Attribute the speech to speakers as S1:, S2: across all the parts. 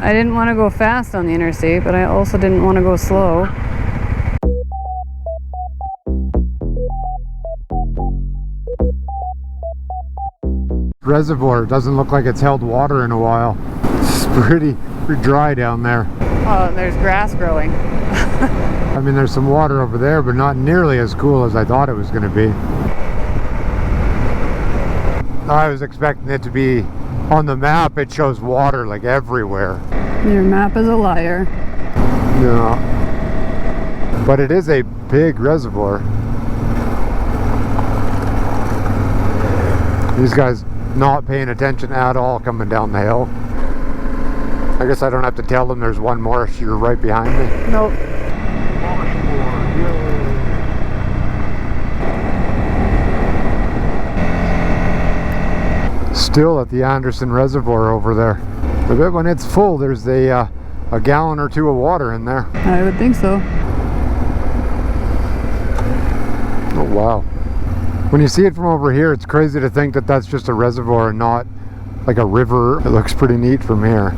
S1: I didn't want to go fast on the interstate, but I also didn't want to go slow.
S2: Reservoir doesn't look like it's held water in a while. It's pretty dry down there.
S1: Oh, and there's grass growing.
S2: I mean, there's some water over there, but not nearly as cool as I thought it was going to be. I was expecting it to be on the map. It shows water like everywhere.
S1: Your map is a liar.
S2: No, but it is a big reservoir. These guys not paying attention at all coming down the hill. I guess I don't have to tell them there's one more. You're right behind me.
S1: Nope.
S2: Still at the Anderson Reservoir over there. I bet when it's full there's a gallon or two of water in there.
S1: I would think so.
S2: Oh wow. When you see it from over here, it's crazy to think that that's just a reservoir and not like a river. It looks pretty neat from here.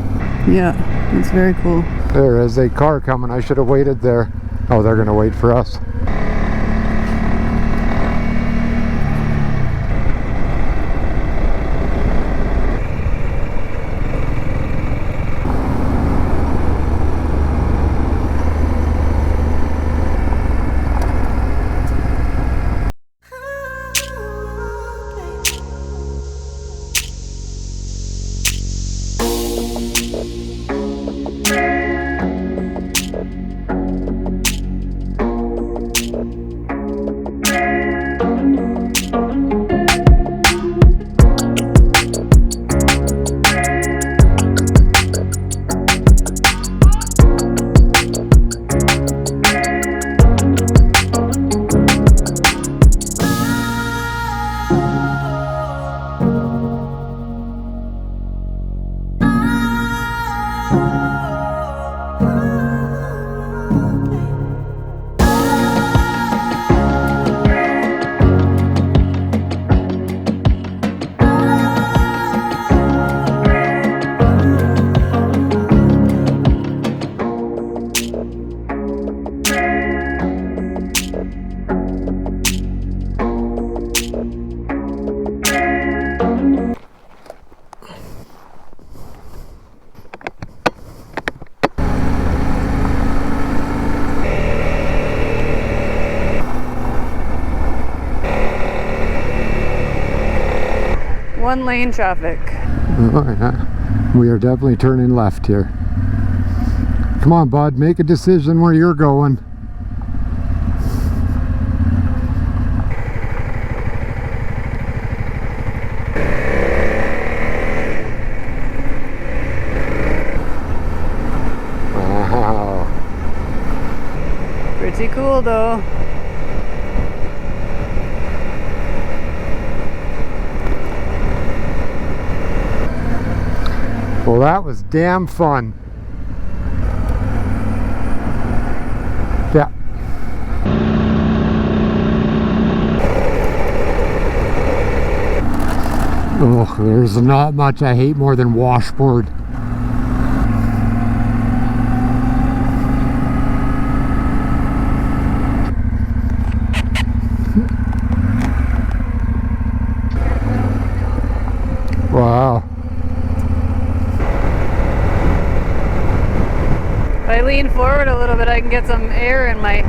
S1: Yeah, it's very cool.
S2: There is a car coming. I should have waited there. Oh, they're gonna wait for us.
S1: One lane traffic.
S2: Oh, yeah. We are definitely turning left here. Come on, bud, make a decision where you're going. Wow.
S1: Pretty cool though.
S2: Well, that was damn fun. Yeah. Oh, there's not much I hate more than washboard. Wow.
S1: If I lean forward a little bit, I can get some air in my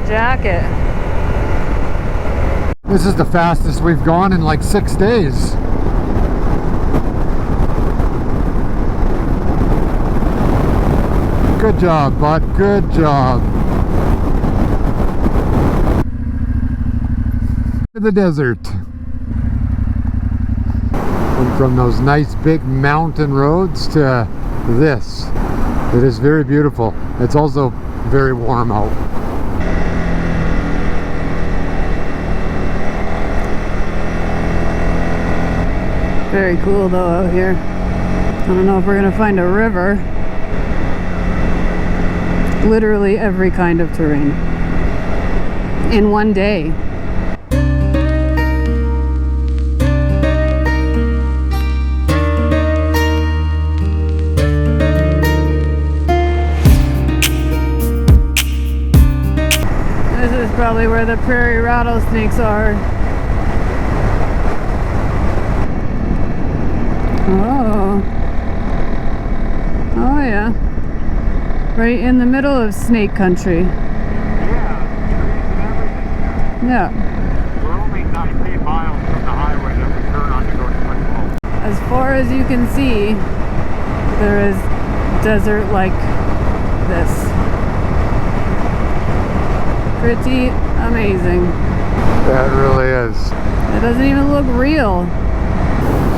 S1: jacket.
S2: This is the fastest we've gone in like 6 days. Good job, bud. Good job. The desert. Went from those nice big mountain roads to this. It is very beautiful. It's also very warm out.
S1: Very cool though out here. I don't know if we're gonna find a river. Literally every kind of terrain in one day. probably where the prairie rattlesnakes are. Oh. Oh yeah. Right in the middle of snake country.
S2: Yeah, trees and everything.
S1: Yeah.
S2: We're only 19 miles from the highway that we turn on to go to Twin Falls.
S1: As far as you can see, there is desert like this. Pretty amazing.
S2: That really is.
S1: It doesn't even look real.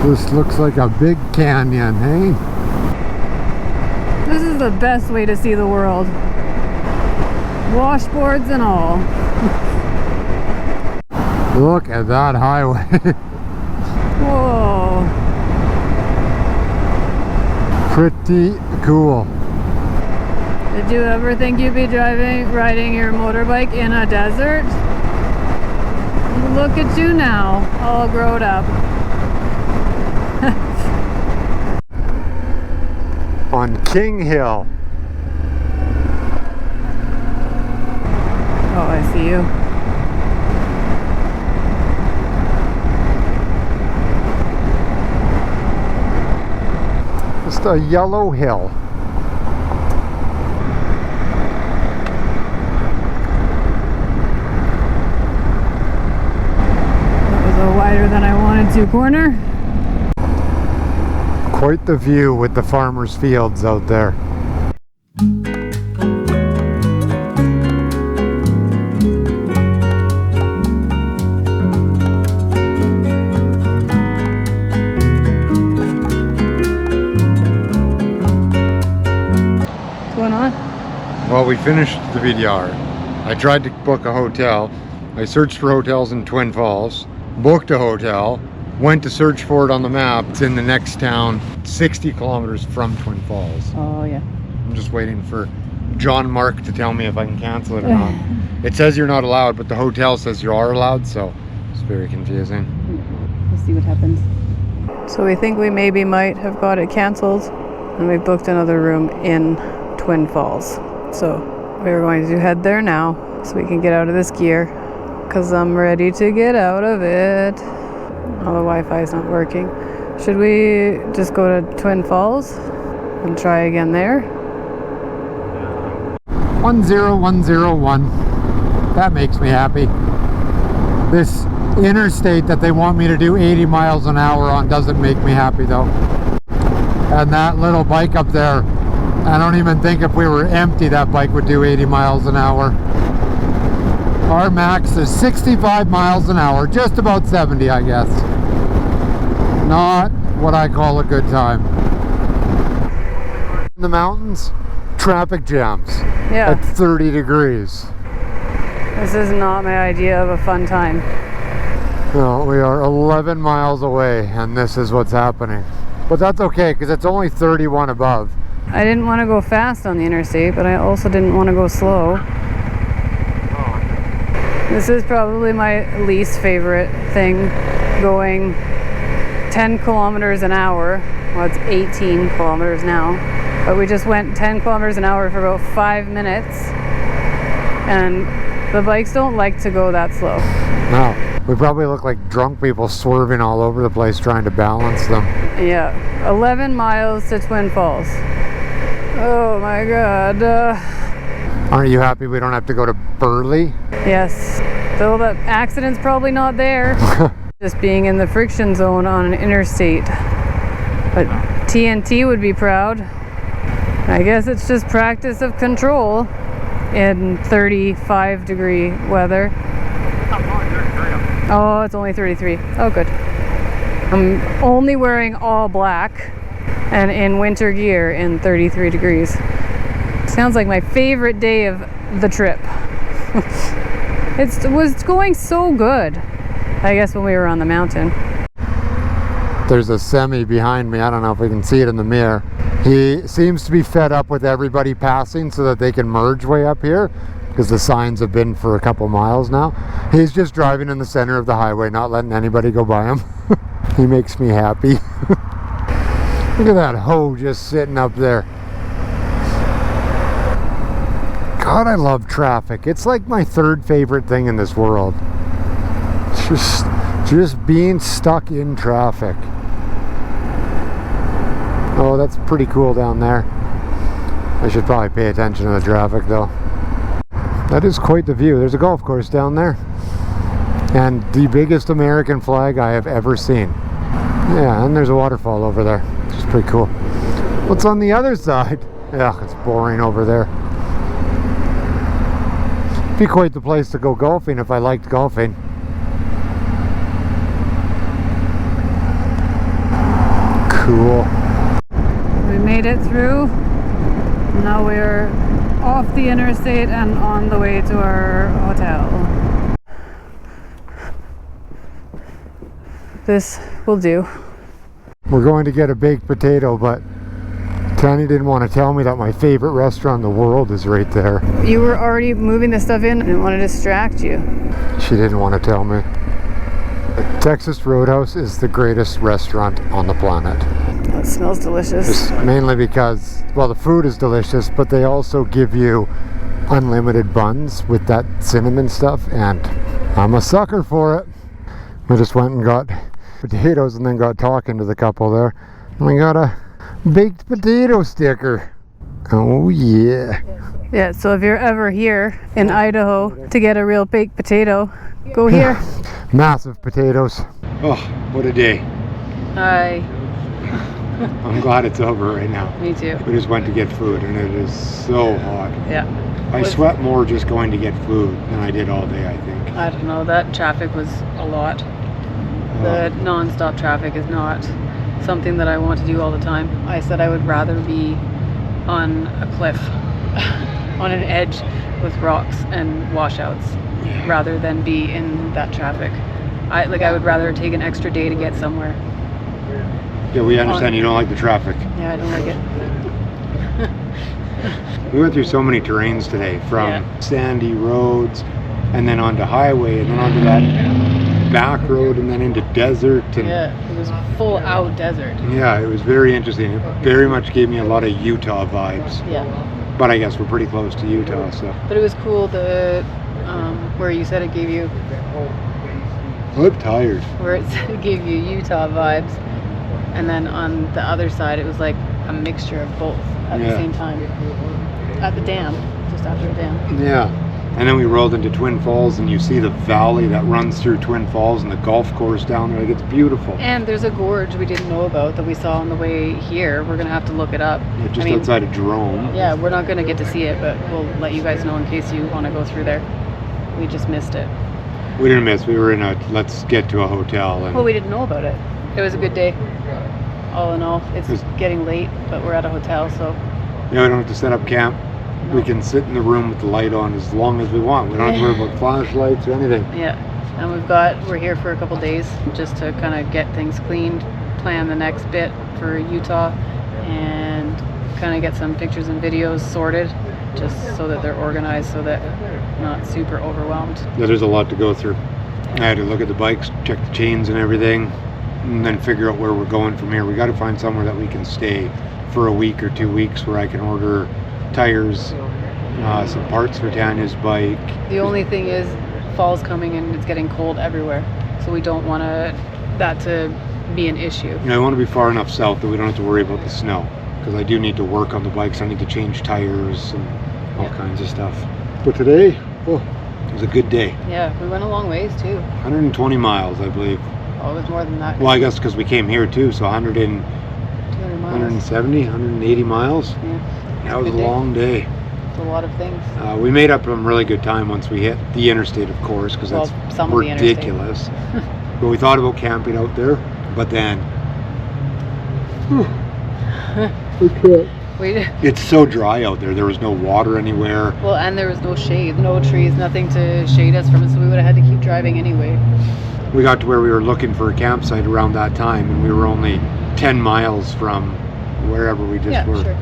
S2: This looks like a big canyon, hey?
S1: This is the best way to see the world. Washboards and all.
S2: Look at that highway.
S1: Whoa.
S2: Pretty cool.
S1: Did you ever think you'd be riding your motorbike in a desert? Look at you now, all grown up.
S2: On King Hill.
S1: Oh, I see you.
S2: Just a yellow hill.
S1: That was a wider than I wanted to corner.
S2: Quite the view with the farmers' fields out there.
S1: What's going on?
S2: Well, we finished the BDR. I tried to book a hotel. I searched for hotels in Twin Falls, booked a hotel, went to search for it on the map. It's in the next town, 60 kilometers from Twin Falls.
S1: Oh, yeah.
S2: I'm just waiting for John Mark to tell me if I can cancel it or not. It says you're not allowed, but the hotel says you are allowed, so it's very confusing.
S1: We'll see what happens. So we think we might have got it canceled, and we booked another room in Twin Falls. So we're going to head there now so we can get out of this gear, because I'm ready to get out of it. Oh, the Wi-Fi is not working. Should we just go to Twin Falls and try again there?
S2: 10101. That makes me happy. This interstate that they want me to do 80 miles an hour on doesn't make me happy though. And that little bike up there, I don't even think if we were empty that bike would do 80 miles an hour. Our max is 65 miles an hour, just about 70 I guess. Not what I call a good time. In the mountains, traffic jams
S1: Yeah.
S2: at 30 degrees.
S1: This is not my idea of a fun time.
S2: No, we are 11 miles away and this is what's happening. But that's okay because it's only 31 above.
S1: I didn't want to go fast on the interstate, but I also didn't want to go slow. This is probably my least favorite thing, going 10 kilometers an hour. Well, it's 18 kilometers now. But we just went 10 kilometers an hour for about 5 minutes. And the bikes don't like to go that slow.
S2: No, we probably look like drunk people swerving all over the place trying to balance them.
S1: Yeah, 11 miles to Twin Falls. Oh my God.
S2: Aren't you happy we don't have to go to Burley?
S1: Yes, though the accident's probably not there. Just being in the friction zone on an interstate. But TNT would be proud. I guess it's just practice of control in 35 degree weather. Oh, it's only 33. Oh, good. I'm only wearing all black and in winter gear in 33 degrees. Sounds like my favorite day of the trip. It was going so good, I guess, when we were on the mountain.
S2: There's a semi behind me. I don't know if we can see it in the mirror. He seems to be fed up with everybody passing so that they can merge way up here, because the signs have been for a couple miles now. He's just driving in the center of the highway, not letting anybody go by him. He makes me happy. Look at that hoe just sitting up there. God, I love traffic. It's like my third favorite thing in this world. Just being stuck in traffic. Oh, that's pretty cool down there. I should probably pay attention to the traffic though. That is quite the view. There's a golf course down there. And the biggest American flag I have ever seen. Yeah, and there's a waterfall over there, which is pretty cool. What's on the other side? Yeah, it's boring over there. Be quite the place to go golfing if I liked golfing. Cool.
S1: We made it through. Now we're off the interstate and on the way to our hotel. This will do.
S2: We're going to get a baked potato, but Tanya didn't want to tell me that my favorite restaurant in the world is right there.
S1: You were already moving the stuff in. I didn't want to distract you.
S2: She didn't want to tell me. Texas Roadhouse is the greatest restaurant on the planet.
S1: It smells delicious.
S2: Just mainly because, well, the food is delicious, but they also give you unlimited buns with that cinnamon stuff, and I'm a sucker for it. We just went and got potatoes and then got talking to the couple there. And we got a baked potato sticker. Oh yeah.
S1: Yeah, so if you're ever here in Idaho to get a real baked potato, go here.
S2: Massive potatoes. Oh, what a day.
S1: Hi.
S2: I'm glad it's over right now.
S1: Me too.
S2: We just went to get food and it is so hot.
S1: Yeah.
S2: I sweat more just going to get food than I did all day, I think.
S1: I don't know, that traffic was a lot. The non-stop traffic is not something that I want to do all the time. I said I would rather be on a cliff, on an edge with rocks and washouts, rather than be in that traffic. I would rather take an extra day to get somewhere.
S2: Yeah, we understand you don't like the traffic.
S1: Yeah, I don't like it.
S2: We went through so many terrains today, from sandy roads, and then onto highway, and then onto that back road, and then into desert. And
S1: yeah, it was full out desert.
S2: Yeah, it was very interesting. It very much gave me a lot of Utah vibes.
S1: Yeah.
S2: But I guess we're pretty close to Utah, so.
S1: But it was cool, where you said it gave you...
S2: I'm tired.
S1: Where it gave you Utah vibes. And then on the other side, it was like a mixture of both at the same time. At the dam, just after the dam.
S2: Yeah. And then we rolled into Twin Falls, and you see the valley that runs through Twin Falls and the golf course down there. Like, it's beautiful.
S1: And there's a gorge we didn't know about that we saw on the way here. We're going to have to look it up.
S2: Yeah, just outside of Jerome.
S1: Yeah, we're not going to get to see it, but we'll let you guys know in case you want to go through there. We just missed it.
S2: We didn't miss. We were in a let's get to a hotel. And
S1: well, we didn't know about it. It was a good day. All in all, it's getting late, but we're at a hotel, so...
S2: Yeah, we don't have to set up camp. No. We can sit in the room with the light on as long as we want. We don't have to worry about flashlights or anything.
S1: Yeah, and we're here for a couple days just to kind of get things cleaned, plan the next bit for Utah, and kind of get some pictures and videos sorted, just so that they're organized, so that we're not super overwhelmed.
S2: Yeah, there's a lot to go through. I had to look at the bikes, check the chains and everything, and then figure out where we're going from here. We got to find somewhere that we can stay for a week or 2 weeks, where I can order tires, some parts for Tanya's bike.
S1: The only thing is, fall's coming and it's getting cold everywhere, so we don't want that to be an issue.
S2: You know, I want to be far enough south that we don't have to worry about the snow, because I do need to work on the bikes. I need to change tires and all kinds of stuff. But today, it was a good day.
S1: Yeah, we went a long ways too.
S2: 120 miles, I believe.
S1: Oh, it was more than that.
S2: Well, I guess because we came here too, so 170, 180 miles.
S1: Yeah.
S2: That was a long day.
S1: It's a lot of things.
S2: We made up some really good time once we hit the interstate, of course, because that's ridiculous. But we thought about camping out there, but then it's so dry out there. There was no water anywhere.
S1: Well, and there was no shade, no trees, nothing to shade us from it, so we would have had to keep driving anyway.
S2: We got to where we were looking for a campsite around that time, and we were only 10 miles from wherever we just were. Sure.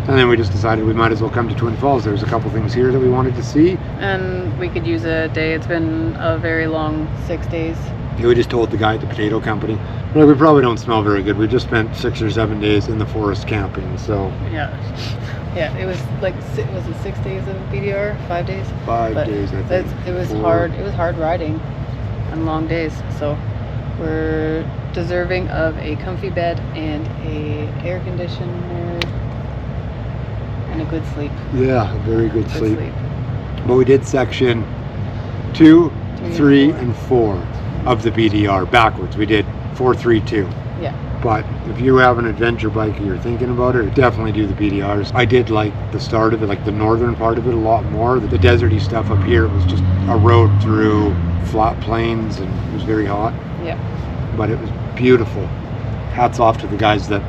S2: And then we just decided we might as well come to Twin Falls. There's a couple things here that we wanted to see.
S1: And we could use a day. It's been a very long 6 days.
S2: Yeah, we just told the guy at the potato company, well, we probably don't smell very good. We just spent 6 or 7 days in the forest camping, so.
S1: Yeah. Yeah, it was like was it 6 days of BDR, 5 days?
S3: 5 days, I think.
S1: It was
S3: 4.
S1: hard. It was hard riding on long days. So we're deserving of a comfy bed and a air conditioner and a good sleep.
S3: Yeah, a very good sleep. But we did section 2, 3, and 4 of the BDR backwards. We did 4, 3, 2.
S1: Yeah.
S3: But if you have an adventure bike and you're thinking about it, definitely do the BDRs. I did like the start of it, like the northern part of it a lot more. The deserty stuff up here was just a road through flat plains and it was very hot.
S1: Yeah.
S3: But it was beautiful. Hats off to the guys that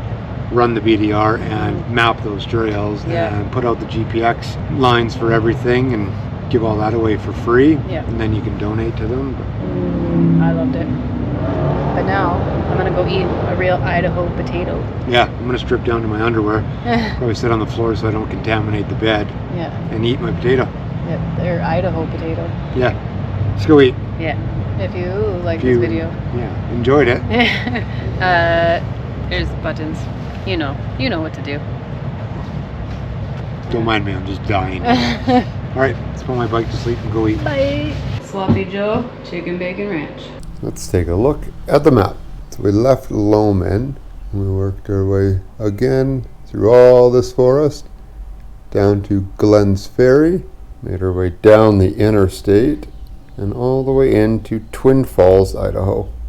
S3: run the BDR and map those trails and put out the GPX lines for everything and give all that away for free.
S1: Yeah.
S3: And then you can donate to them.
S1: I loved it. But now I'm gonna go eat a real Idaho potato.
S3: Yeah, I'm gonna strip down to my underwear. Probably sit on the floor so I don't contaminate the bed.
S1: Yeah.
S3: And eat my potato.
S1: Yeah, they're Idaho potato.
S3: Yeah. Let's go eat.
S1: Yeah. If you like this video.
S3: Yeah, enjoyed it.
S1: Here's the buttons. You know what to do.
S3: Don't mind me, I'm just dying. Alright, let's put my bike to sleep and go eat.
S1: Bye. Sloppy Joe Chicken Bacon Ranch.
S4: Let's take a look at the map. So we left Loman. We worked our way again through all this forest down to Glenn's Ferry, made our way down the interstate and all the way into Twin Falls, Idaho.